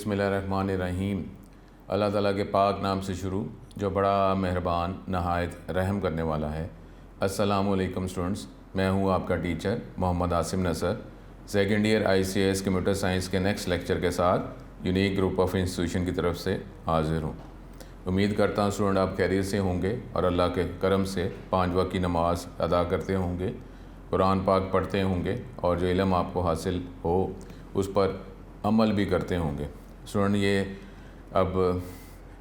बिस्मिल्लाहिर्रहमानिर्रहीम। अल्लाह ताला के पाक नाम से शुरू जो बड़ा मेहरबान नहायत रहम करने वाला है। अस्सलामुअलैकुम स्टूडेंट्स, मैं हूँ आपका teacher Mohammad Asim Nasar, second year ICS computer science के नेक्स्ट लेक्चर के साथ यूनिक ग्रुप ऑफ इंस्टीट्यूशन की तरफ से हाजिर हूँ। उम्मीद करता हूँ स्टूडेंट आप खैरियत से होंगे और अल्लाह के करम से 5 वक्त की नमाज़ अदा करते होंगे, कुरान पाक पढ़ते होंगे और जो इल्म आपको हासिल हो उस पर अमल भी करते होंगे। स्टूडेंट ये अब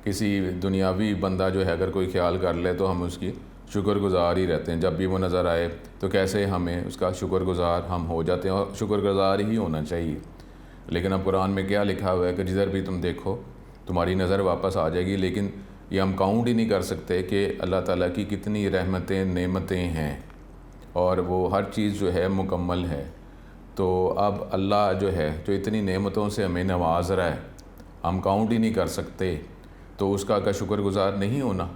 किसी दुनियावी बंदा जो है अगर कोई ख्याल कर ले तो हम उसकी शुक्रगुज़ार ही रहते हैं। जब भी वो नज़र आए तो कैसे हमें उसका शुक्रगुज़ार हम हो जाते हैं और शुक्रगुज़ार ही होना चाहिए। लेकिन अब कुरान में क्या लिखा हुआ है कि जिधर भी तुम देखो तुम्हारी नज़र वापस आ जाएगी, लेकिन ये हम काउंट ही नहीं कर सकते कि अल्लाह ताला की कितनी रहमतें नेमतें हैं और वो हर चीज़ जो है मुकम्मल है। तो अब अल्लाह जो है जो इतनी नेमतों से हमें नवाज रहा है, हम काउंट ही नहीं कर सकते, तो उसका का शुक्रगुज़ार नहीं होना।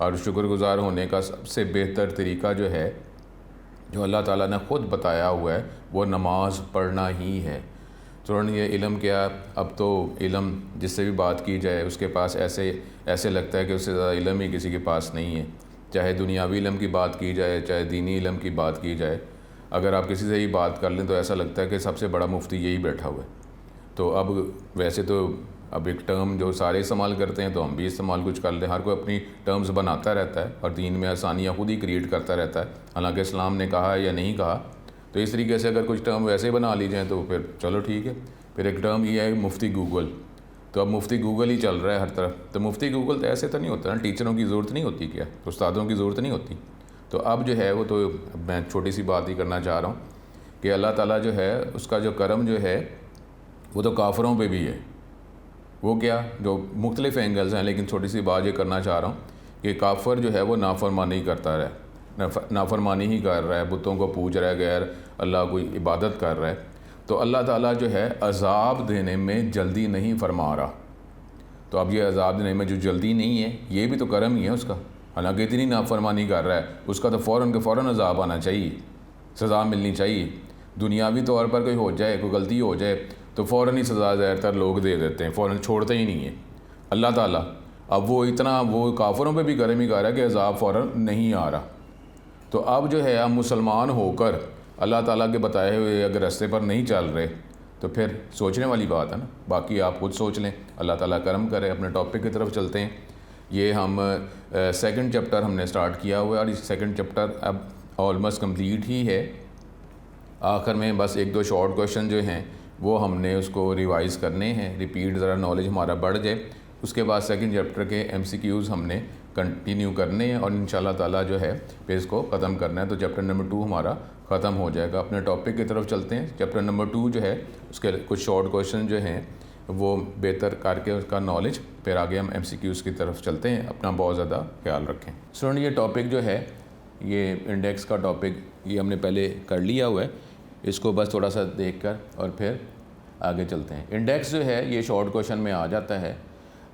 और शुक्रगुज़ार होने का सबसे बेहतर तरीका जो है जो अल्लाह ताला ने ख़ुद बताया हुआ है वो नमाज़ पढ़ना ही है। तो ये इल्म क्या, अब तो इल्म जिससे भी बात की जाए उसके पास ऐसे लगता है कि उससे ज़्यादा इल्म ही किसी के पास नहीं है। चाहे दुनियावी इल्म की बात की जाए चाहे दीनी इल्म की बात की जाए, अगर आप किसी से ही बात कर लें तो ऐसा लगता है कि सबसे बड़ा मुफ्ती यही बैठा हुआ है। तो अब वैसे तो अब एक टर्म जो सारे इस्तेमाल करते हैं तो हम भी इस्तेमाल कुछ कर लें। हर कोई अपनी टर्म्स बनाता रहता है और दीन में आसानियाँ खुद ही क्रिएट करता रहता है, हालांकि इस्लाम ने कहा या नहीं कहा। तो इस तरीके से अगर कुछ टर्म वैसे बना ली जाए तो फिर चलो ठीक है। फिर एक टर्म ये है मुफ्ती गूगल, तो अब मुफ्ती गूगल ही चल रहा है हर तरफ। तो मुफ्ती गूगल तो ऐसे तो नहीं होता ना, टीचरों की ज़रूरत नहीं होती, क्या उस्तादों की ज़रूरत नहीं होती। तो अब जो है वो तो मैं छोटी सी बात ही करना चाह रहा हूँ कि अल्लाह ताला जो है उसका जो करम जो है वो तो काफ़रों पे भी है। वो क्या, जो मुख्तलिफ एंगल्स हैं, लेकिन छोटी सी बात ये करना चाह रहा हूँ कि काफ़र जो है वो नाफरमानी करता रहा है, नाफरमानी ही कर रहा है, बुतों को पूज रहा है, गैर अल्लाह की इबादत कर रहा है। तो अल्लाह ताला जो है अज़ाब देने में जल्दी नहीं फरमा रहा। तो अब ये अज़ाब देने में जो जल्दी नहीं है ये भी तो करम ही है उसका। हालांकि इतनी नाफरमानी कर रहा है उसका तो फ़ौरन के फ़ौरन अज़ाब आना चाहिए, सज़ा मिलनी चाहिए। दुनियावी तौर पर कोई हो जाए, कोई गलती हो जाए तो फ़ौरन ही सज़ा ज़्यादातर लोग दे देते हैं, फ़ौरन छोड़ते ही नहीं है। अल्लाह ताला अब वो काफ़रों पे भी करम ही कर रहा है कि अज़ाब फ़ौरन नहीं आ रहा। तो अब जो है आप मुसलमान होकर अल्लाह ताला के बताए हुए अगर रास्ते पर नहीं चल रहे तो फिर सोचने वाली बात है ना। बाकी आप खुद सोच लें, अल्लाह ताला करम करे। अपने टॉपिक की तरफ चलते हैं। ये हम सेकंड चैप्टर हमने स्टार्ट किया हुआ है और इस सेकंड चैप्टर अब ऑलमोस्ट कंप्लीट ही है। आखिर में बस 1-2 शॉर्ट क्वेश्चन जो हैं वो हमने उसको रिवाइज़ करने हैं, रिपीट ज़रा नॉलेज हमारा बढ़ जाए। उसके बाद सेकंड चैप्टर के MCQs हमने कंटिन्यू करने हैं और इंशाल्लाह ताला जो है फिर इसको ख़त्म करना है। तो चैप्टर नंबर 2 हमारा ख़त्म हो जाएगा। अपने टॉपिक की तरफ चलते हैं। चैप्टर नंबर 2 जो है उसके कुछ शॉर्ट क्वेश्चन जो हैं वो बेहतर करके उसका नॉलेज, फिर आगे हम MCQs की तरफ चलते हैं। अपना बहुत ज़्यादा ख्याल रखें स्टूडेंट। ये टॉपिक जो है ये इंडेक्स का टॉपिक ये हमने पहले कर लिया हुआ है, इसको बस थोड़ा सा देख कर और फिर आगे चलते हैं। इंडेक्स जो है ये शॉर्ट क्वेश्चन में आ जाता है।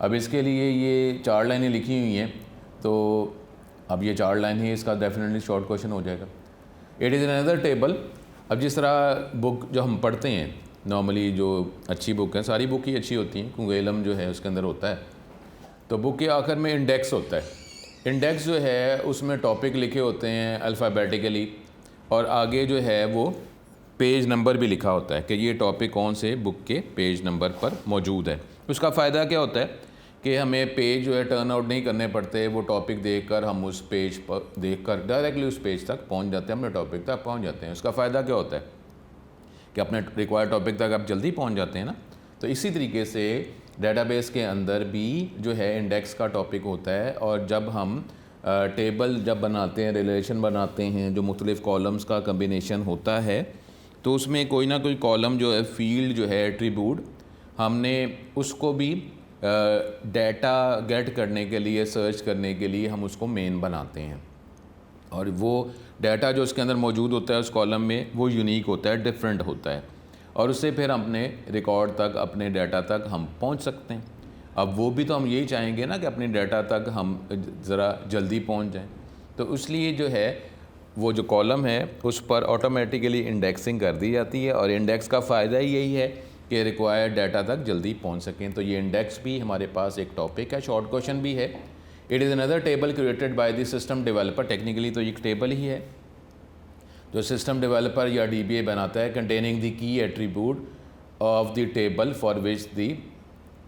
अब इसके लिए ये 4 लाइनें लिखी हुई हैं, तो अब ये 4 लाइन ही इसका डेफिनेटली शॉर्ट क्वेश्चन हो जाएगा। It is another table. अब जिस तरह बुक जो हम पढ़ते हैं नॉर्मली, जो अच्छी बुक है, सारी बुक ही अच्छी होती हैं क्योंकि इल्म जो है उसके अंदर होता है, तो बुक के आखिर में इंडेक्स होता है। इंडेक्स जो है उसमें टॉपिक लिखे होते हैं अल्फ़ाबेटिकली और आगे जो है वो पेज नंबर भी लिखा होता है कि ये टॉपिक कौन से बुक के पेज नंबर पर मौजूद है। उसका फ़ायदा क्या होता है कि हमें पेज जो है टर्न आउट नहीं करने पड़ते, वो टॉपिक देखकर हम उस पेज पर देखकर डायरेक्टली उस पेज तक पहुंच जाते हैं, अपने टॉपिक तक पहुंच जाते हैं। उसका फ़ायदा क्या होता है कि अपने रिक्वायर्ड टॉपिक तक आप जल्दी पहुंच जाते हैं ना। तो इसी तरीके से डेटाबेस के अंदर भी जो है इंडेक्स का टॉपिक होता है और जब हम टेबल जब बनाते हैं, रिलेशन बनाते हैं, जो मुख्तलिफ़ कॉलम्स का कम्बिनेशन होता है, तो उसमें कोई ना कोई कॉलम जो है फील्ड जो है एट्रीब्यूट, हमने उसको भी डाटा गेट करने के लिए, सर्च करने के लिए हम उसको मेन बनाते हैं और वो डाटा जो उसके अंदर मौजूद होता है उस कॉलम में वो यूनिक होता है, डिफरेंट होता है और उससे फिर अपने रिकॉर्ड तक, अपने डाटा तक हम पहुंच सकते हैं। अब वो भी तो हम यही चाहेंगे ना कि अपनी डाटा तक हम ज़रा जल्दी पहुंच जाएं। तो इसलिए जो है वो जो कॉलम है उस पर ऑटोमेटिकली इंडेक्सिंग कर दी जाती है और इंडेक्स का फ़ायदा ही यही है कि रिक्वायर्ड डाटा तक जल्दी पहुंच सकें। तो ये इंडेक्स भी हमारे पास एक टॉपिक है, शॉर्ट क्वेश्चन भी है। It is another table created by the system developer. Technically तो एक टेबल ही है जो सिस्टम डेवलपर या DBA बनाता है, containing the key attribute of the table for which the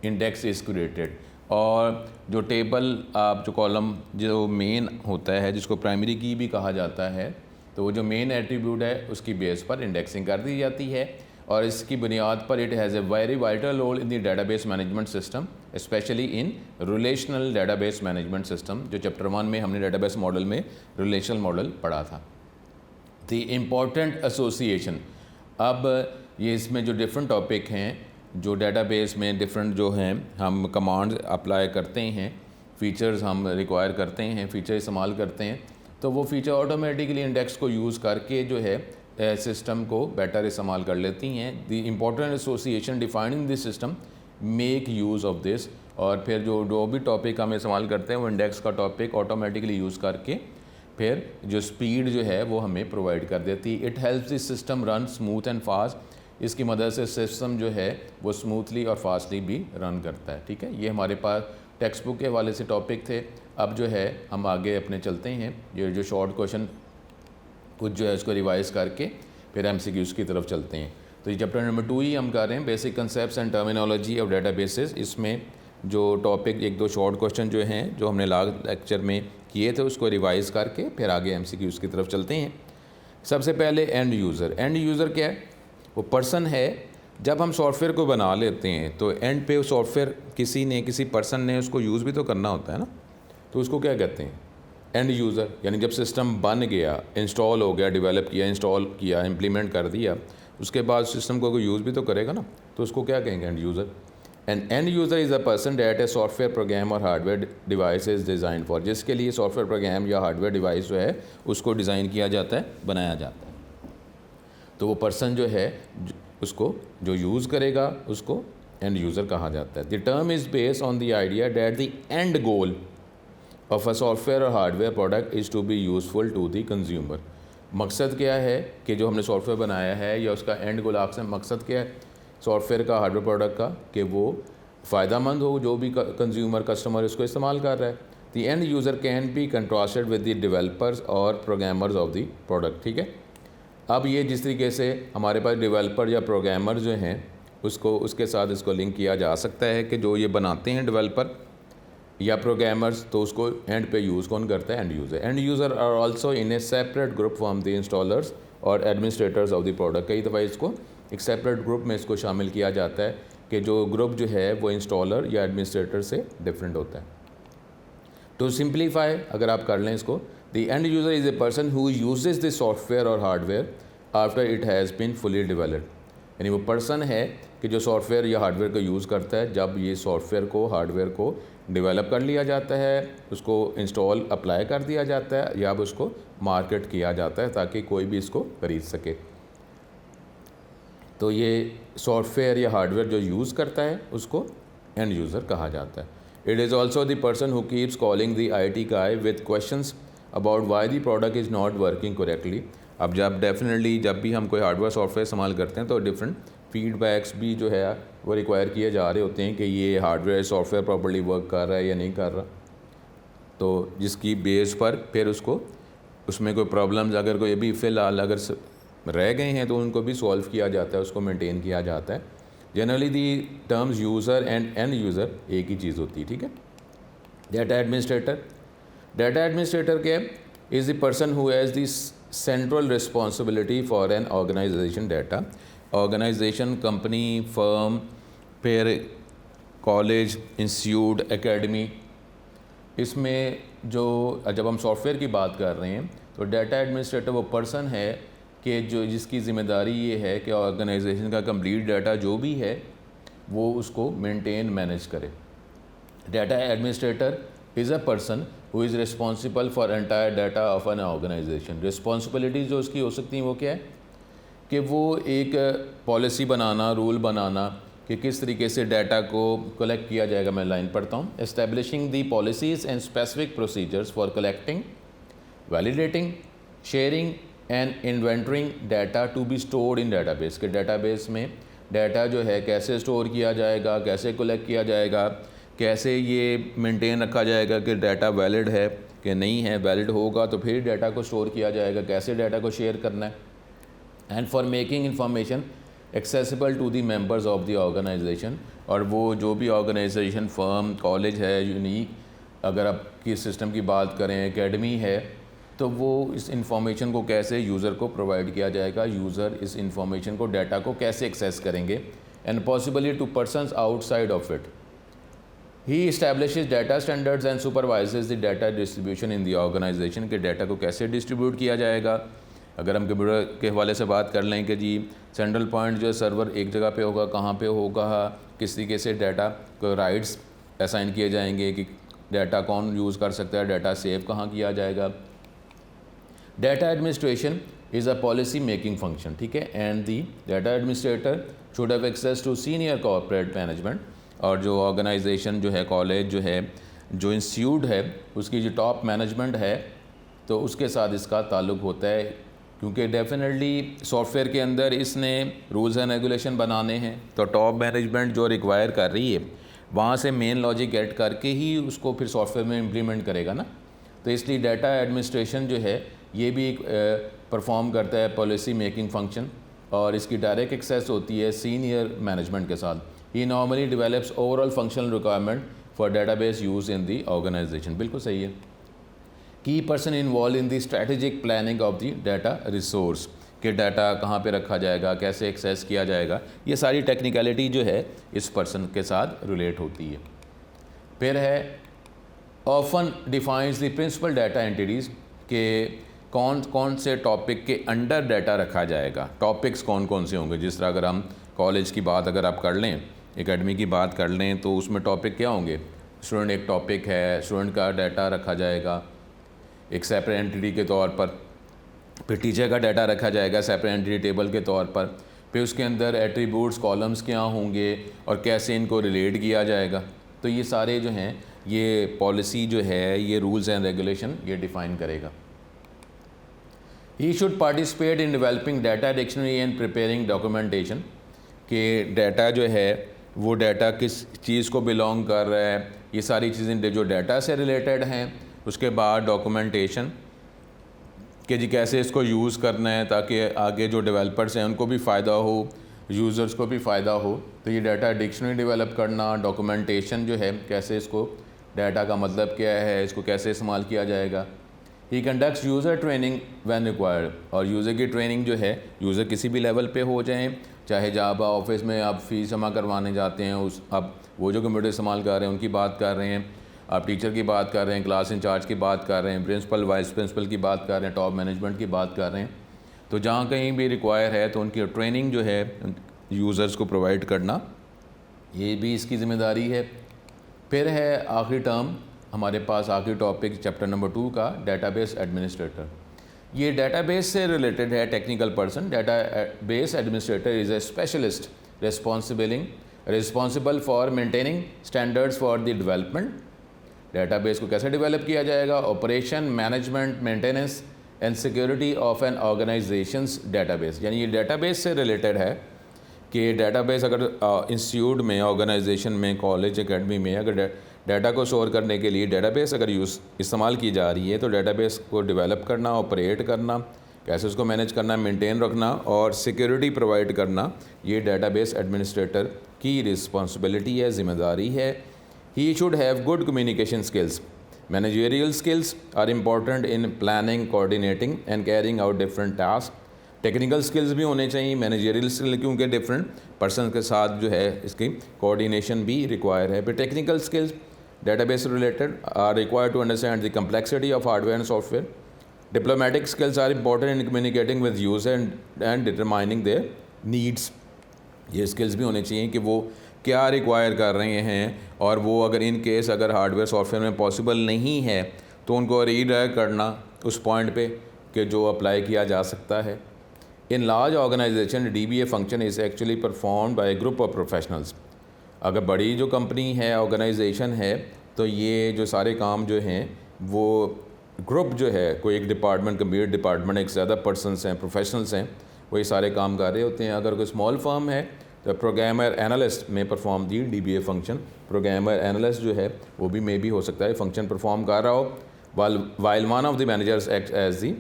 index is created. और जो टेबल आप जो कॉलम जो मेन होता है जिसको प्राइमरी की भी कहा जाता है, तो वो जो मेन एट्रीब्यूट है उसकी बेस पर इंडेक्सिंग कर दी जाती है और इसकी बुनियाद पर it has a very vital role in the database management system, specially in relational database management system. जो चैप्टर 1 में हमने डेटाबेस मॉडल में रिलेशनल मॉडल पढ़ा था। द इम्पॉर्टेंट एसोसिएशन, अब ये इसमें जो डिफरेंट टॉपिक हैं जो डेटाबेस में डिफरेंट जो हैं हम कमांड्स अप्लाई करते हैं, फीचर्स हम रिक्वायर करते हैं, फीचर इस्तेमाल करते हैं, तो वो फीचर ऑटोमेटिकली इंडेक्स को यूज़ करके जो है सिस्टम को बेटर इस्तेमाल कर लेती हैं। The important association defining this system make use of this. और फिर जो भी टॉपिक हम इस्तेमाल करते हैं वो इंडेक्स का टॉपिक ऑटोमेटिकली यूज़ करके फिर जो स्पीड जो है वो हमें प्रोवाइड कर देती है। It helps this system run smooth and fast. इसकी मदद से सिस्टम जो है वो स्मूथली और फास्टली भी रन करता है। ठीक है, ये हमारे पास टेक्स्ट बुक के हवाले से टॉपिक थे। अब जो है हम आगे अपने चलते हैं, ये जो शॉर्ट क्वेश्चन कुछ जो है उसको रिवाइज़ करके फिर MCQs की तरफ चलते हैं। तो ये चैप्टर नंबर 2 ही हम कर रहे हैं, basic concepts and terminology of databases. इसमें जो टॉपिक एक दो शॉर्ट क्वेश्चन जो हैं जो हमने लास्ट लेक्चर में किए थे उसको रिवाइज़ करके फिर आगे MCQs की तरफ चलते हैं। सबसे पहले एंड यूज़र। एंड यूज़र क्या है? वो पर्सन है। जब हम सॉफ्टवेयर को बना लेते हैं तो एंड पे सॉफ्टवेयर किसी पर्सन ने उसको यूज़ भी तो करना होता है ना, तो उसको क्या कहते हैं? End user. यानी जब सिस्टम बन गया, इंस्टॉल हो गया, डेवलप किया, इंस्टॉल किया, इम्प्लीमेंट कर दिया, उसके बाद सिस्टम को कोई यूज़ भी तो करेगा ना, तो उसको क्या कहेंगे? End user. End end user is a person that a software program और hardware device is design for, जिसके लिए सॉफ्टवेयर प्रोग्राम या हार्डवेयर डिवाइस जो है उसको डिज़ाइन किया जाता है, बनाया जाता है। तो वो पर्सन जो है उसको जो यूज़ करेगा उसको एंड यूज़र कहा जाता है। The term is based on the idea that the end goal of a software और hardware product is to be useful to the consumer. मकसद क्या है कि जो हमने सॉफ्टवेयर बनाया है या उसका एंड गोल, आपसे मकसद क्या है सॉफ्टवेयर का, हार्डवेयर प्रोडक्ट का, कि वो फ़ायदेमंद हो जो भी कंज्यूमर कस्टमर इसको इस्तेमाल कर रहा है। The end user can be contrasted with the developers और प्रोग्रामर्स ऑफ द प्रोडक्ट। ठीक है, अब ये जिस तरीके से हमारे पास डेवलपर या प्रोग्रामर जो हैं उसको उसके साथ इसको लिंक किया जा सकता है कि जो ये बनाते हैं डेवलपर या प्रोग्रामर्स, तो उसको एंड पे यूज़ कौन करता है? End user. End user are also in a separate group from the installers और एडमिनिस्ट्रेटर्स ऑफ द प्रोडक्ट। कई दफ़ा इसको एक सेपरेट ग्रुप में इसको शामिल किया जाता है कि जो ग्रुप जो है वो इंस्टॉलर या एडमिनिस्ट्रेटर से डिफरेंट होता है। टू सिंप्लीफाई अगर आप कर लें इसको, the end user is a person who uses the software और hardware after it has been fully developed. यानी वो पर्सन है कि जो सॉफ्टवेयर या हार्डवेयर को यूज़ करता है जब ये सॉफ्टवेयर को, हार्डवेयर को डेवलप कर लिया जाता है, उसको इंस्टॉल अप्लाई कर दिया जाता है या अब उसको मार्केट किया जाता है ताकि कोई भी इसको खरीद सके। तो ये सॉफ्टवेयर या हार्डवेयर जो यूज़ करता है उसको एंड यूज़र कहा जाता है। It is also the person who keeps calling the IT guy with questions about why the product is not working correctly. अब जब डेफिनेटली जब भी हम कोई हार्डवेयर सॉफ्टवेयर इस्तेमाल करते हैं तो डिफरेंट फीडबैक्स भी जो है वो रिक्वायर किए जा रहे होते हैं कि ये हार्डवेयर सॉफ्टवेयर प्रॉपर्ली वर्क कर रहा है या नहीं कर रहा। तो जिसकी बेस पर फिर उसको उसमें कोई प्रॉब्लम्स अगर कोई भी फ़िलहाल अगर रह गए हैं तो उनको भी सॉल्व किया जाता है, उसको मेंटेन किया जाता है। जनरली दी terms user end end user एक ही चीज़ होती है। ठीक है, डाटा एडमिनिस्ट्रेटर। डाटा एडमिनिस्ट्रेटर क्या है? Is the person who has the central responsibility for an organisation data. Organisation, company, firm, फिर कॉलेज, इंस्टीट्यूट, एकेडमी, इसमें जो जब हम सॉफ्टवेयर की बात कर रहे हैं तो डाटा एडमिनिस्ट्रेटर वो पर्सन है कि जो जिसकी ज़िम्मेदारी ये है कि ऑर्गेनाइजेशन का कंप्लीट डाटा जो भी है वो उसको मेंटेन मैनेज करे। Data administrator is a person who is responsible for entire data of an organisation. Responsibilities जो उसकी हो सकती हैं वो क्या है कि वो एक पॉलिसी बनाना, रूल बनाना कि किस तरीके से डाटा को कलेक्ट किया जाएगा। मैं लाइन पढ़ता हूँ। Establishing the policies and specific procedures for collecting, validating, sharing and inventoring data to be stored in database. के डाटाबेस में डाटा जो है कैसे स्टोर किया जाएगा, कैसे कलेक्ट किया जाएगा, कैसे ये मेंटेन रखा जाएगा कि डाटा वैलिड है कि नहीं है। वैलिड होगा तो फिर डाटा को स्टोर किया जाएगा, कैसे डाटा को शेयर करना है। And for making information accessible to the members of the organisation, और वो जो भी ऑर्गेनाइजेशन, फर्म, कॉलेज है, यूनिक, अगर आपकी सिस्टम की बात करें, एकेडमी है, तो वो इस इंफॉर्मेशन को कैसे यूज़र को प्रोवाइड किया जाएगा, यूज़र इस इंफॉर्मेशन को, डाटा को कैसे एक्सेस करेंगे, and possibly to persons outside of it. He establishes data standards and supervises the data distribution in the organisation, के डाटा को कैसे डिस्ट्रीब्यूट किया जाएगा। अगर हम कंप्यूटर के हवाले से बात कर लें कि जी सेंट्रल पॉइंट जो है सर्वर एक जगह पे होगा, कहाँ पे होगा, किस तरीके से डाटा को राइट्स असाइन किए जाएंगे, कि डाटा कौन यूज़ कर सकता है, डाटा सेव कहाँ किया जाएगा। Data administration is a policy making function, ठीक है, and the data administrator should have access to senior corporate management, और जो ऑर्गेनाइजेशन जो है, कॉलेज जो है, जो इंस्टीट्यूट है, उसकी जो टॉप मैनेजमेंट है, तो उसके साथ इसका ताल्लुक़ होता है, क्योंकि डेफिनेटली सॉफ्टवेयर के अंदर इसने रूल्स एंड रेगुलेशन बनाने हैं, तो टॉप मैनेजमेंट जो रिक्वायर कर रही है वहाँ से मेन लॉजिक गेट करके ही उसको फिर सॉफ्टवेयर में इम्प्लीमेंट करेगा ना। तो इसलिए डाटा एडमिनिस्ट्रेशन जो है ये भी एक परफॉर्म करता है पॉलिसी मेकिंग फंक्शन, और इसकी डायरेक्ट एक्सेस होती है सीनियर मैनेजमेंट के साथ। He normally develops overall functional requirement for database use in the organisation. बिल्कुल सही है। Key person involved in the strategic planning of the data resource, कि डाटा कहाँ पे रखा जाएगा, कैसे एक्सेस किया जाएगा, ये सारी टेक्निकलिटी जो है इस पर्सन के साथ रिलेट होती है। फिर है often defines the principal data entities, के कौन कौन से टॉपिक के अंडर डाटा रखा जाएगा, टॉपिक्स कौन कौन से होंगे। जिस तरह अगर हम कॉलेज की बात अगर आप कर लें, एकेडमी की बात कर लें, तो उसमें टॉपिक क्या होंगे। स्टूडेंट एक टॉपिक है, स्टूडेंट का डाटा रखा जाएगा एक सेपरेट एंटिटी के तौर पर, फिर टीचर का डाटा रखा जाएगा सेपरेट एंटिटी टेबल के तौर पर, फिर उसके अंदर एट्रीब्यूट्स, कॉलम्स क्या होंगे और कैसे इनको रिलेट किया जाएगा। तो ये सारे जो हैं, ये पॉलिसी जो है, ये रूल्स एंड रेगुलेशन ये डिफ़ाइन करेगा। He should participate in developing data dictionary and preparing documentation, कि डाटा जो है वो डाटा किस चीज़ को बिलोंग कर रहा है, ये सारी चीज़ें जो डाटा से रिलेटेड हैं। उसके बाद डॉक्यूमेंटेशन, कि जी कैसे इसको यूज़ करना है ताकि आगे जो डेवलपर्स हैं उनको भी फ़ायदा हो, यूज़र्स को भी फ़ायदा हो। तो ये डाटा डिक्शनरी डेवलप करना, डॉक्यूमेंटेशन जो है, कैसे इसको, डाटा का मतलब क्या है, इसको कैसे इस्तेमाल किया जाएगा। He conducts user training when required, और यूज़र की ट्रेनिंग जो है, यूज़र किसी भी लेवल पे हो जाएं, चाहे जब ऑफिस में आप फ़ीस जमा करवाने जाते हैं, उस आप वो जो कंप्यूटर इस्तेमाल कर रहे हैं उनकी बात कर रहे हैं, आप टीचर की बात कर रहे हैं, क्लास इंचार्ज की बात कर रहे हैं, प्रिंसिपल, वाइस प्रिंसिपल की बात कर रहे हैं, टॉप मैनेजमेंट की बात कर रहे हैं, तो जहाँ कहीं भी रिक्वायर है तो उनकी ट्रेनिंग जो है यूज़र्स को प्रोवाइड करना, ये भी इसकी ज़िम्मेदारी है। फिर है आखिरी टर्म, हमारे पास आखिरी टॉपिक चैप्टर नंबर 2 का, डाटाबेस एडमिनिस्ट्रेटर। ये डाटाबेस से रिलेटेड है, technical person. Database administrator is a specialist responsible for maintaining standards for the development. Database को कैसे डेवलप किया जाएगा, operation, management, maintenance and security of an organisation's database. यानी ये डाटाबेस से रिलेटेड है कि डाटाबेस अगर इंस्टीट्यूट में, ऑर्गेनाइजेशन में, कॉलेज, एकेडमी में अगर डाटा को स्टोर करने के लिए डाटाबेस अगर इस्तेमाल की जा रही है, तो डाटाबेस को डेवलप करना, ऑपरेट करना, कैसे उसको मैनेज करना, मेंटेन रखना और सिक्योरिटी प्रोवाइड करना, ये डाटाबेस एडमिनिस्ट्रेटर की रिस्पॉन्सिबिलिटी है, ज़िम्मेदारी है। He should have good communication skills. Managerial skills are important in planning, coordinating and carrying out different tasks. Technical skills भी होने चाहिए, मैनेजरियल स्किल, क्योंकि डिफरेंट पर्सन के साथ जो है इसकी कोऑर्डिनेशन भी रिक्वायर है। फिर technical skills database related are required to understand the complexity of hardware and software. Diplomatic skills are important in communicating with user and determining their needs. ये स्किल्स भी होने चाहिए कि वो क्या रिक्वायर कर रहे हैं, और वो अगर इन केस अगर हार्डवेयर सॉफ्टवेयर में पॉसिबल नहीं है तो उनको रीडायरेक्ट करना उस पॉइंट पे कि जो अप्लाई किया जा सकता है। In large organisation DBA function is actually performed by a group of professionals. अगर बड़ी जो कंपनी है, ऑर्गेनाइजेशन है, तो ये जो सारे काम जो हैं वो ग्रुप जो है, कोई एक डिपार्टमेंट, कंप्यूटर डिपार्टमेंट, एक ज़्यादा पर्सनस हैं, प्रोफेशनल्स हैं, वो ये सारे काम कर रहे होते हैं। अगर कोई स्मॉल फर्म है द प्रोग्रामर एनालिस्ट में perform the DBA function. Programmer analyst जो है वो भी मे भी हो सकता है फंक्शन परफॉर्म कर रहा हो, while one of the managers act as the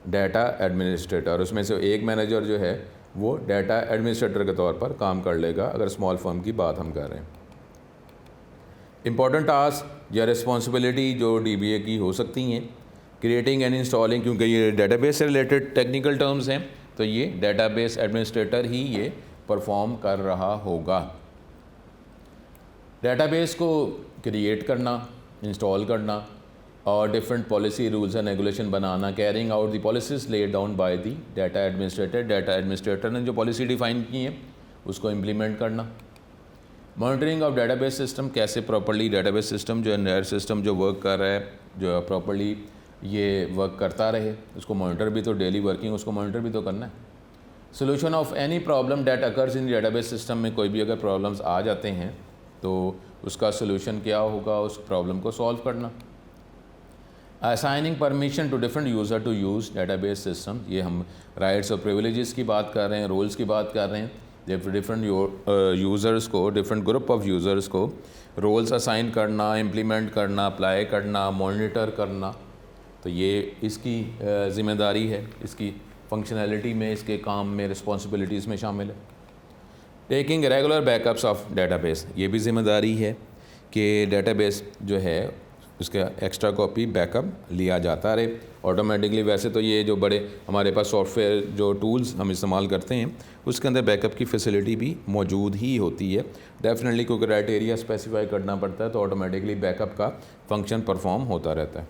data administrator. उसमें से एक मैनेजर जो है वो डाटा एडमिनिस्ट्रेटर के तौर पर काम कर लेगा अगर स्मॉल फर्म की बात हम कर रहे हैं। इंपॉर्टेंट टास्क या रिस्पॉन्सिबिलिटी जो DBA की हो सकती हैं, क्रिएटिंग एंड इंस्टॉलिंग, क्योंकि ये डेटाबेस से रिलेटेड टेक्निकल टर्म्स हैं तो ये डेटाबेस एडमिनिस्ट्रेटर ही ये परफॉर्म कर रहा होगा। डेटाबेस को क्रिएट करना, इंस्टॉल करना और different policy rules and regulation banana, carrying out the policies laid down by the data administrator. Data administrator ने जो पॉलिसी डिफाइन की है उसको इम्प्लीमेंट करना। मॉनिटरिंग ऑफ डेटाबेस सिस्टम, कैसे प्रॉपर्ली डेटाबेस सिस्टम जो है सिस्टम जो वर्क कर रहा है, जो प्रॉपर्ली ये वर्क करता रहे, उसको मॉनिटर भी तो डेली वर्किंग उसको मॉनिटर भी तो करना है। Solution of any problem date occurs in database system में कोई भी अगर प्रॉब्लम्स आ जाते हैं तो उसका सोल्यूशन क्या होगा, उस प्रॉब्लम को सॉल्व करना। Assigning permission to different user to use database system, ये हम राइट्स और प्रिविलेजेस की बात कर रहे हैं, रोल्स की बात कर रहे हैं। डिफरेंट यूज़र्स को, डिफरेंट ग्रुप ऑफ यूज़र्स को रोल्स असाइन करना, इम्प्लीमेंट करना, अप्लाई करना, मॉनिटर करना, तो ये इसकी ज़िम्मेदारी है, इसकी फंक्शनैलिटी में, इसके काम में, रिस्पॉन्सिबिलिटीज़ में शामिल है। Taking regular backups of database, ये भी ज़िम्मेदारी है कि डेटाबेस जो है उसका एक्स्ट्रा कॉपी बैकअप लिया जाता रहे ऑटोमेटिकली। वैसे तो ये जो बड़े हमारे पास सॉफ्टवेयर जो टूल्स हम इस्तेमाल करते हैं उसके अंदर बैकअप की फैसिलिटी भी मौजूद ही होती है। डेफिनेटली कोई क्राइटेरिया स्पेसिफाई करना पड़ता है तो ऑटोमेटिकली बैकअप का फंक्शन परफॉर्म होता रहता है।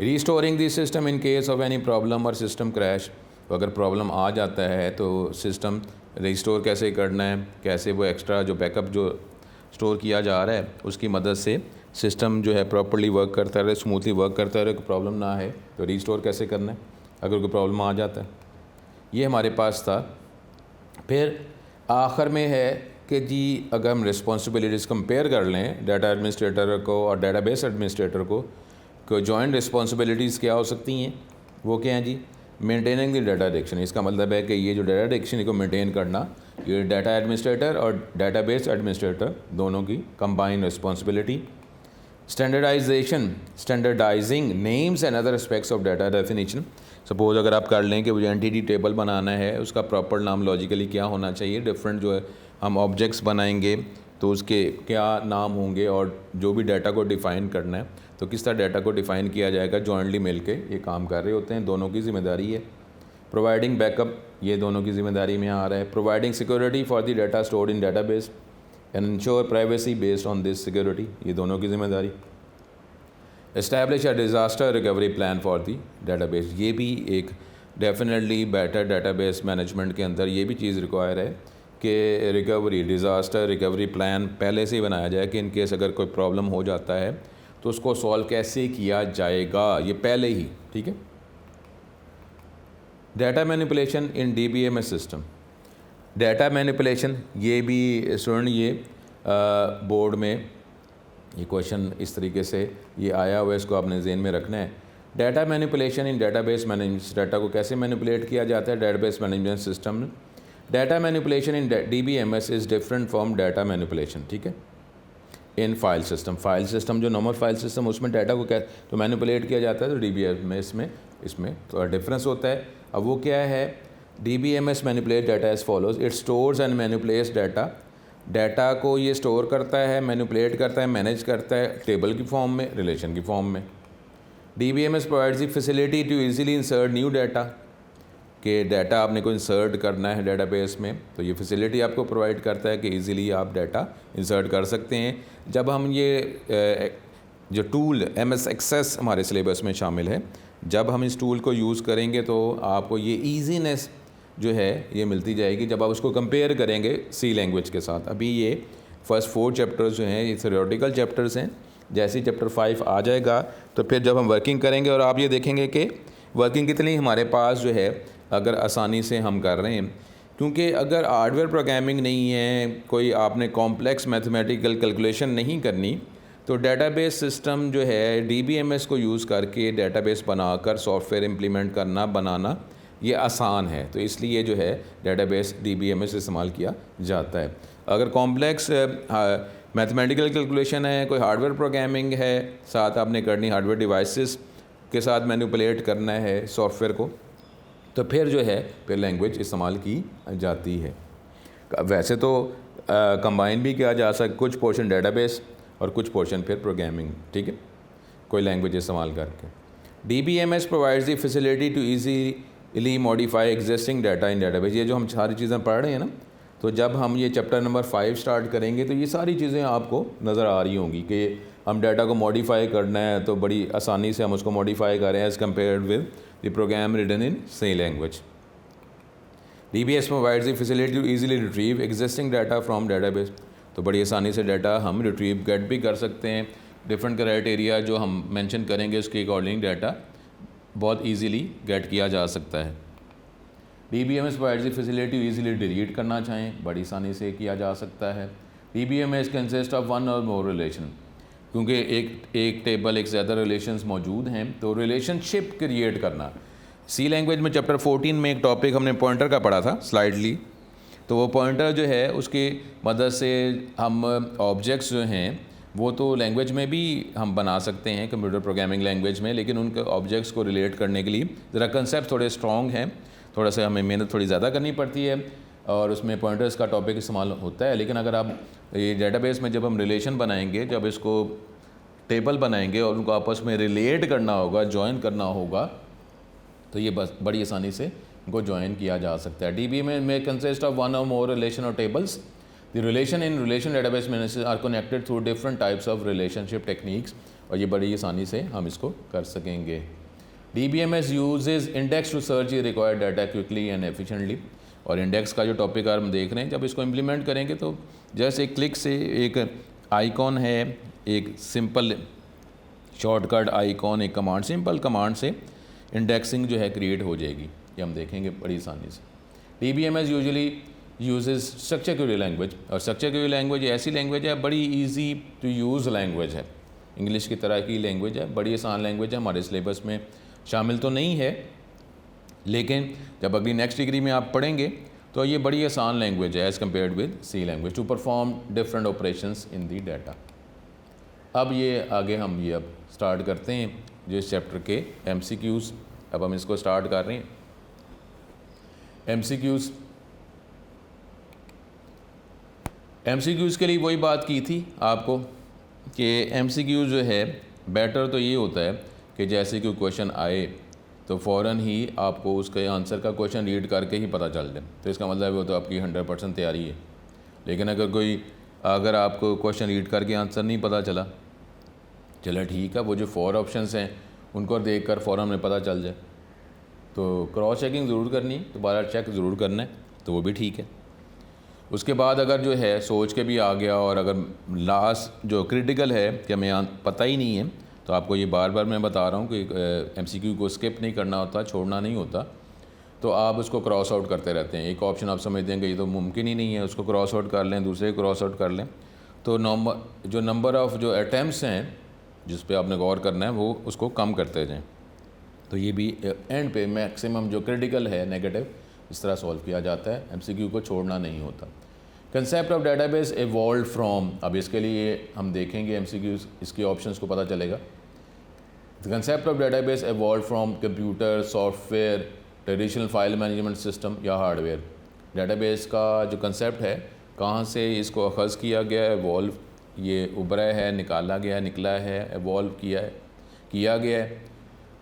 Restoring the system in case of any problem और सिस्टम क्रैश, तो अगर प्रॉब्लम आ जाता है तो सिस्टम रिस्टोर कैसे करना है, कैसे वो एक्स्ट्रा जो बैकअप जो स्टोर किया जा रहा है उसकी मदद से सिस्टम जो है प्रॉपर्ली वर्क करता रहे, स्मूथली वर्क करता रहे, कोई प्रॉब्लम ना है तो रीस्टोर कैसे करना है अगर कोई प्रॉब्लम आ जाता है, ये हमारे पास था। फिर आखिर में है कि जी अगर हम रिस्पॉन्सिबिलिटीज़ कंपेयर कर लें डाटा एडमिनिस्ट्रेटर को और डेटाबेस एडमिनिस्ट्रेटर को जॉइंट रिस्पॉन्सिबिलिटीज़ क्या हो सकती हैं, वो क्या हैं जी। मेंटेनिंग द डाटा डिक्शनरी, इसका मतलब है कि ये जो डाटा डिक्शनरी को मेंटेन करना ये डाटा एडमिनिस्ट्रेटर और डेटाबेस एडमिनिस्ट्रेटर दोनों की combined responsibility. Standardising names and other aspects of data definition, suppose अगर आप कर लें कि मुझे एंटिटी टेबल बनाना है, उसका प्रॉपर नाम लॉजिकली क्या होना चाहिए, डिफरेंट जो है हम ऑब्जेक्ट्स बनाएंगे तो उसके क्या नाम होंगे, और जो भी डाटा को डिफ़ाइन करना है तो किस तरह डाटा को डिफ़ाइन किया जाएगा, जॉइंटली मिल के ये काम कर रहे होते हैं, दोनों की जिम्मेदारी है। प्रोवाइडिंग बैकअप, ये दोनों की जिम्मेदारी में आ रहा है। Providing security for the data stored in database and ensure privacy based on this security, ये दोनों की जिम्मेदारी। Establish a disaster recovery plan for the database, ये भी एक डेफिनेटली बेटर डेटाबेस मैनेजमेंट के अंदर ये भी चीज़ रिक्वायर है कि रिकवरी, डिज़ास्टर रिकवरी प्लान पहले से ही बनाया जाए कि इन केस अगर कोई प्रॉब्लम हो जाता है तो उसको सॉल्व कैसे किया जाएगा, ये पहले ही, ठीक है। डाटा मैनिपुलेशन इन DBMS सिस्टम, डाटा मैनिपुलेशन ये भी स्टूडेंट ये बोर्ड में ये क्वेश्चन इस तरीके से ये आया हुआ है, इसको आपने ज़हन में रखना है। डाटा मैनिपुलेशन इन डेटाबेस मैनेजमेंट, डाटा को कैसे मैनिपुलेट किया जाता है डेटाबेस मैनेजमेंट सिस्टम में। Data manipulation in DBMS is different from data manipulation, ठीक है, in file system. File system जो नॉर्मल फाइल सिस्टम उसमें डाटा को क्या तो मैनिपुलेट किया जाता है, तो DBMS में इसमें थोड़ा डिफरेंस होता है। अब वो क्या है, DBMS manipulate data as follows, it stores and manipulates data, data को ये स्टोर करता है, मैनिपुलेट करता है, मैनेज करता है टेबल की फॉर्म में, रिलेशन की फॉर्म में। DBMS provides the facility to easily insert new data, कि डाटा आपने को इंसर्ट करना है डेटाबेस में तो ये फैसिलिटी आपको प्रोवाइड करता है कि इजीली आप डाटा इंसर्ट कर सकते हैं। जब हम ये जो टूल MS एक्सेस हमारे सिलेबस में शामिल है, जब हम इस टूल को यूज़ करेंगे तो आपको ये ईजीनेस जो है ये मिलती जाएगी जब आप उसको कंपेयर करेंगे C लैंग्वेज के साथ। अभी ये फर्स्ट 4 चैप्टर्स जो हैं ये थ्योरेटिकल चैप्टर्स हैं, जैसे ही चैप्टर 5 आ जाएगा तो फिर जब हम वर्किंग करेंगे और आप ये देखेंगे कि वर्किंग कितनी हमारे पास जो है अगर आसानी से हम कर रहे हैं, क्योंकि अगर हार्डवेयर प्रोग्रामिंग नहीं है, कोई आपने कॉम्प्लेक्स मैथमेटिकल कैलकुलेशन नहीं करनी, तो डेटाबेस सिस्टम जो है DBMS को यूज़ करके डेटाबेस बनाकर सॉफ्टवेयर इम्प्लीमेंट करना, बनाना ये आसान है, तो इसलिए जो है डेटाबेस DBMS इस्तेमाल किया जाता है। अगर कॉम्प्लेक्स मैथमेटिकल कैलकुलेशन है, कोई हार्डवेयर प्रोग्रामिंग है, साथ आपने करनी हार्डवेयर डिवाइसेस के साथ मैनिपुलेट करना है सॉफ्टवेयर को, तो फिर जो है फिर लैंग्वेज इस्तेमाल की जाती है। वैसे तो कंबाइन भी किया जा सकता, कुछ पोर्शन डेटाबेस और कुछ पोर्शन फिर प्रोग्रामिंग, ठीक है, कोई लैंग्वेज इस्तेमाल करके। DBMS provides the facility to easily modify existing data in database. ये जो हम सारी चीज़ें पढ़ रहे हैं ना, तो जब हम ये चैप्टर नंबर 5 स्टार्ट करेंगे तो ये सारी चीज़ें आपको नज़र आ रही होंगी कि हम डाटा को मॉडिफाई करना है तो बड़ी आसानी से हम उसको मॉडिफाई करें as compared with the program written in C language. DBMS provides the facility to easily retrieve existing data from database. तो बड़ी आसानी से डाटा हम रिट्रीव गेट भी कर सकते हैं। डिफरेंट क्राइटेरिया जो हम मेंशन करेंगे उसके अकॉर्डिंग डाटा बहुत इजीली गेट किया जा सकता है। DBMS provides the facility easily delete करना चाहें बड़ी आसानी से किया जा सकता है। DBMS consist of one or more relation, क्योंकि एक टेबल एक ज़्यादा रिलेशंस मौजूद हैं तो रिलेशनशिप क्रिएट करना। सी लैंग्वेज में चैप्टर 14 में एक टॉपिक हमने पॉइंटर का पढ़ा था स्लाइडली, तो वो पॉइंटर जो है उसकी मदद से हम ऑब्जेक्ट्स जो हैं वो तो लैंग्वेज में भी हम बना सकते हैं, कंप्यूटर प्रोग्रामिंग लैंग्वेज में, लेकिन उनके ऑब्जेक्ट्स को रिलेट करने के लिए ज़रा कंसेप्ट थोड़े स्ट्रॉन्ग हैं, थोड़ा सा हमें मेहनत थोड़ी ज़्यादा करनी पड़ती है और उसमें पॉइंटर्स का टॉपिक इस्तेमाल होता है। लेकिन अगर आप ये डेटाबेस में जब हम रिलेशन बनाएंगे, जब इसको टेबल बनाएंगे और उनको आपस में रिलेट करना होगा, जॉइन करना होगा, तो ये बस बड़ी आसानी से उनको जॉइन किया जा सकता है। DBMS में consist of one or more relation or tables. The relation in relation database managers are connected through different types of relationship techniques, और ये बड़ी आसानी से हम इसको कर सकेंगे। DBMS uses index to search the required data quickly and efficiently. और इंडेक्स का जो टॉपिक हम देख रहे हैं, जब इसको इम्प्लीमेंट करेंगे तो जैसे एक क्लिक से एक आइकॉन है, एक सिंपल शॉर्टकट आइकॉन, एक कमांड, सिंपल कमांड से इंडेक्सिंग जो है क्रिएट हो जाएगी, ये हम देखेंगे बड़ी आसानी से। DBMS usually uses structure query language, और स्ट्रक्चर क्वेरी लैंग्वेज ऐसी लैंग्वेज है, बड़ी इजी टू यूज़ लैंग्वेज है, इंग्लिश की तरह की लैंग्वेज है, बड़ी आसान लैंग्वेज है, हमारे सिलेबस में शामिल तो नहीं है, लेकिन जब अगली नेक्स्ट डिग्री में आप पढ़ेंगे तो ये बड़ी आसान लैंग्वेज है as compared with C language to perform different operations in the data. अब ये आगे हम ये अब स्टार्ट करते हैं जो इस चैप्टर के MCQs, अब हम इसको स्टार्ट कर रहे हैं। MCQs के लिए वही बात की थी आपको कि MCQs जो है बेटर तो ये होता है कि जैसे कोई क्वेश्चन आए तो फ़ौरन ही आपको उसके आंसर का क्वेश्चन रीड करके ही पता चल जाए, तो इसका मतलब वो तो आपकी 100% तैयारी है। लेकिन अगर आपको क्वेश्चन रीड करके आंसर नहीं पता चला, चलो ठीक है, वो जो 4 ऑप्शंस हैं उनको देखकर फ़ौरन हमें पता चल जाए, तो क्रॉस चेकिंग ज़रूर करनी, दोबारा चेक ज़रूर करना है, तो वो भी ठीक है। उसके बाद अगर जो है सोच के भी आ गया, और अगर लास्ट जो क्रिटिकल है कि हमें पता ही नहीं है, तो आपको ये बार बार मैं बता रहा हूँ कि MCQ को स्किप नहीं करना होता, छोड़ना नहीं होता, तो आप उसको क्रॉस आउट करते रहते हैं। एक ऑप्शन आप समझते हैं कि ये तो मुमकिन ही नहीं है, उसको क्रॉस आउट कर लें, दूसरे क्रॉस आउट कर लें, तो नंबर ऑफ़ जो अटैम्प्ट्स हैं जिस पे आपने गौर करना है वो उसको कम करते जाएं, तो ये भी एंड पे मैक्सिमम जो क्रिटिकल है नेगेटिव इस तरह सॉल्व किया जाता है, MCQ को छोड़ना नहीं होता। Concept of database evolve from, अब इसके लिए हम देखेंगे MCQ, इसके ऑप्शंस को पता चलेगा। The concept of database evolve from computer, software, traditional file management system या हार्डवेयर। डेटाबेस का जो कंसेप्ट है कहाँ से इसको अखज़ किया गया है, एवॉल्व, ये उभरा है, निकाला गया, निकला है, एवॉल्व किया गया है,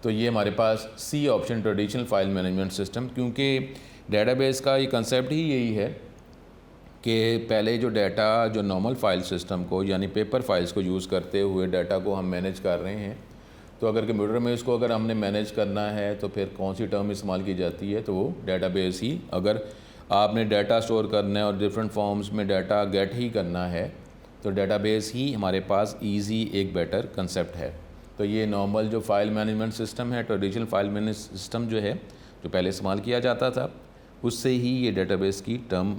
तो ये हमारे पास C option, traditional file management system, क्योंकि डेटाबेस का ये कंसेप्ट ही यही है कि पहले जो डाटा जो नॉर्मल फाइल सिस्टम को यानी पेपर फाइल्स को यूज़ करते हुए डाटा को हम मैनेज कर रहे हैं, तो अगर कंप्यूटर में इसको अगर हमने मैनेज करना है तो फिर कौन सी टर्म इस्तेमाल की जाती है, तो वो डेटाबेस ही। अगर आपने डाटा स्टोर करना है और डिफरेंट फॉर्म्स में डाटा गेट ही करना है, तो डेटाबेस ही हमारे पास इजी एक बेटर कंसेप्ट है। तो ये नॉर्मल जो फाइल मैनेजमेंट सिस्टम है, ट्रेडिशनल फाइल मैनेजमेंट सिस्टम जो है, जो पहले इस्तेमाल किया जाता था, उससे ही ये डेटाबेस की टर्म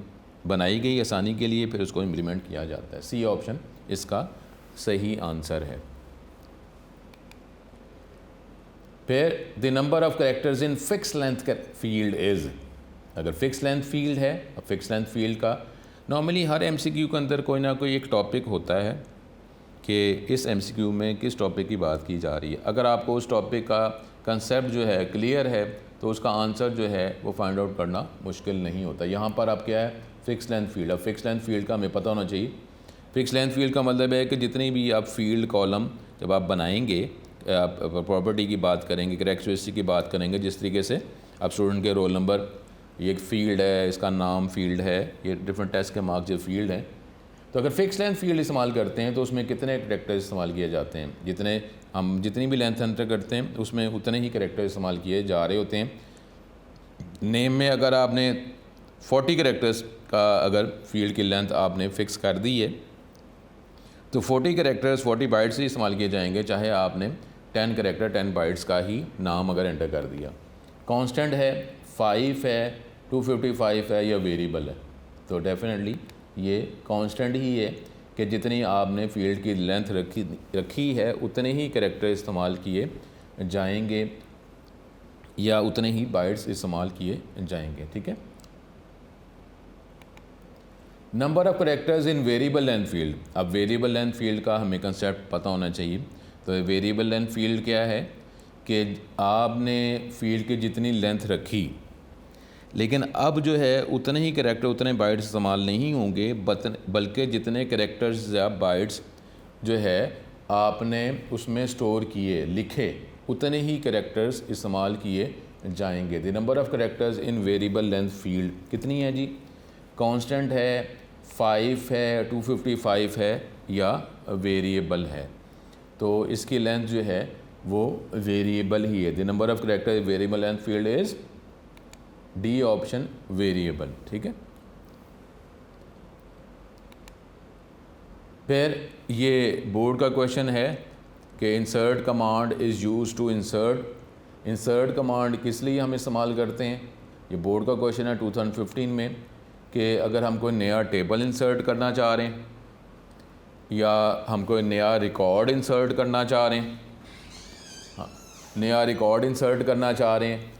बनाई गई आसानी के लिए, फिर उसको इम्प्लीमेंट किया जाता है। सी ऑप्शन इसका सही आंसर है। फिर the number of characters in fix length field is, अगर फिक्स लेंथ फील्ड है, अब फिक्स लेंथ फील्ड का नॉर्मली हर एमसीक्यू के अंदर कोई ना कोई एक टॉपिक होता है कि इस एमसीक्यू में किस टॉपिक की बात की जा रही है। अगर आपको उस टॉपिक का कंसेप्ट जो है क्लियर है तो उसका आंसर जो है वो फाइंड आउट करना मुश्किल नहीं होता। यहाँ पर आप क्या है, फिक्स लेंथ फील्ड। अब फिक्स लेंथ फील्ड का हमें पता होना चाहिए। फिक्स लेंथ फील्ड का मतलब है कि जितनी भी आप फील्ड कॉलम जब आप बनाएंगे, आप प्रॉपर्टी की बात करेंगे, कैरेक्टरिस्टिक की बात करेंगे, जिस तरीके से आप स्टूडेंट के रोल नंबर, ये एक फ़ील्ड है, इसका नाम फील्ड है, ये डिफरेंट टेस्ट के मार्क्स जो फील्ड हैं। तो अगर फिक्स लेंथ फील्ड इस्तेमाल करते हैं तो उसमें कितने कैरेक्टर्स इस्तेमाल किए जाते हैं, जितनी भी लेंथ एंटर करते हैं उसमें उतने ही कैरेक्टर इस्तेमाल किए जा रहे होते हैं। नेम में अगर आपने 40 कैरेक्टर्स का अगर फील्ड की लेंथ आपने फ़िक्स कर दी है तो 40 कैरेक्टर्स 40 बाइट्स ही इस्तेमाल किए जाएंगे, चाहे आपने 10 कैरेक्टर 10 बाइट्स का ही नाम अगर एंटर कर दिया। कांस्टेंट है, 5 है, 255 है या वेरिएबल है, तो डेफिनेटली ये कांस्टेंट ही है कि जितनी आपने फील्ड की लेंथ रखी है उतने ही कैरेक्टर इस्तेमाल किए जाएंगे या उतने ही बाइट्स इस्तेमाल किए जाएंगे। ठीक है। Number of characters in variable length field. अब वेरिएबल लेंथ फील्ड का हमें कंसेप्ट पता होना चाहिए। तो वेरिएबल लेंथ फील्ड क्या है कि आपने फील्ड की जितनी लेंथ रखी, लेकिन अब जो है उतने ही कैरेक्टर उतने बाइट्स इस्तेमाल नहीं होंगे, बल्कि जितने कैरेक्टर्स या बाइट्स जो है आपने उसमें स्टोर किए, लिखे, उतने ही कैरेक्टर्स इस्तेमाल किए जाएंगे। The number of characters in variable length field कितनी है जी? कांस्टेंट है, 5 है, 255 है या वेरिएबल है। तो इसकी लेंथ जो है वो वेरिएबल ही है। The number of character variable length field is D option, variable. ठीक है। फिर ये बोर्ड का क्वेश्चन है कि insert command is use to insert. Insert command किस लिए हम इस्तेमाल करते हैं, ये बोर्ड का क्वेश्चन है 2015 में, कि अगर हम कोई नया टेबल इंसर्ट करना चाह रहे हैं या हम कोई नया रिकॉर्ड इंसर्ट करना चाह रहे हैं, हाँ, नया रिकॉर्ड इंसर्ट करना चाह रहे हैं,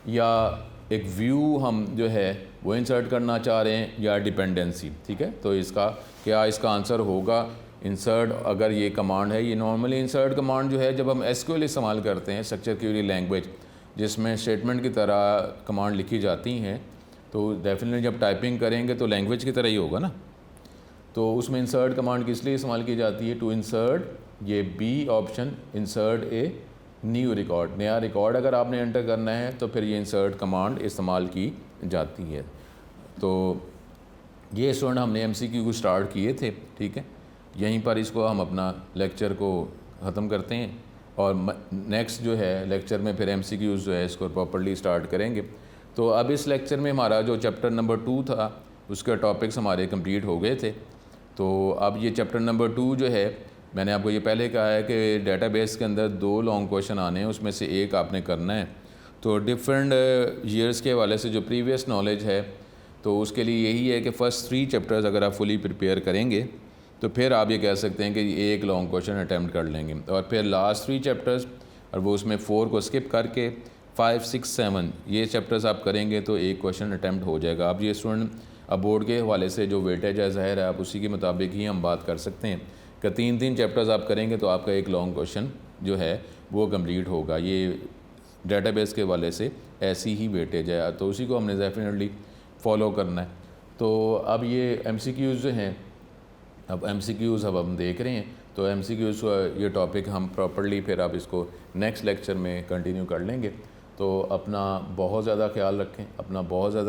या एक व्यू हम जो है वो इंसर्ट करना चाह रहे हैं, या डिपेंडेंसी। ठीक है। तो इसका आंसर होगा इंसर्ट। अगर ये कमांड है, ये नॉर्मली इंसर्ट कमांड जो है जब हम एसक्यूएल इस्तेमाल करते हैं, स्ट्रक्चर क्वेरी लैंग्वेज, जिसमें स्टेटमेंट की तरह कमांड लिखी जाती हैं, तो डेफिनेटली जब टाइपिंग करेंगे तो लैंग्वेज की तरह ही होगा ना। तो उसमें इंसर्ट कमांड किस लिए इस्तेमाल की जाती है? टू इंसर्ट, ये B option, insert a new record. नया रिकॉर्ड अगर आपने एंटर करना है तो फिर ये इंसर्ट कमांड इस्तेमाल की जाती है। तो ये स्टूडेंट हमने एमसीक्यू को स्टार्ट किए थे। ठीक है। यहीं पर इसको हम अपना लेक्चर को ख़त्म करते हैं और नेक्स्ट जो है लेक्चर में फिर एमसीक्यूज़ जो है इसको प्रॉपर्ली स्टार्ट करेंगे। तो अब इस लेक्चर में हमारा जो चैप्टर नंबर 2 था उसके टॉपिक्स हमारे कंप्लीट हो गए थे। तो अब ये चैप्टर नंबर 2 जो है, मैंने आपको ये पहले कहा है कि डेटाबेस के अंदर 2 लॉन्ग क्वेश्चन आने हैं, उसमें से एक आपने करना है। तो डिफरेंट ईयर्स के हवाले से जो प्रीवियस नॉलेज है तो उसके लिए यही है कि फ़र्स्ट 3 चैप्टर्स अगर आप फुली प्रिपेयर करेंगे तो फिर आप ये कह सकते हैं कि एक लॉन्ग क्वेश्चन अटैम्प्ट कर लेंगे, और फिर लास्ट 3 चैप्टर्स और वो उसमें 4 को स्किप करके 5, 6, 7 ये चैप्टर्स आप करेंगे तो एक क्वेश्चन अटैम्प्ट हो जाएगा। आप ये स्टूडेंट अब बोर्ड के हवाले से जो वेटेज है ज़ाहिर है आप उसी के मुताबिक ही हम बात कर सकते हैं कि 3 चैप्टर्स आप करेंगे तो आपका एक लॉन्ग क्वेश्चन जो है वो कंप्लीट होगा। ये डेटाबेस के हवाले से ऐसी ही वेटेज है, तो उसी को हमने डेफिनेटली फॉलो करना है। तो अब ये एमसीक्यूज़ जो हैं, अब एमसीक्यूज़ अब हम देख रहे हैं, तो एमसीक्यूज़ ये टॉपिक हम प्रॉपर्ली फिर आप इसको नेक्स्ट लेक्चर में कंटिन्यू कर लेंगे। तो अपना बहुत ज़्यादा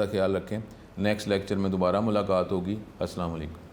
ख्याल रखें, नेक्स्ट लेक्चर में दोबारा मुलाकात होगी। अस्सलाम वालेकुम।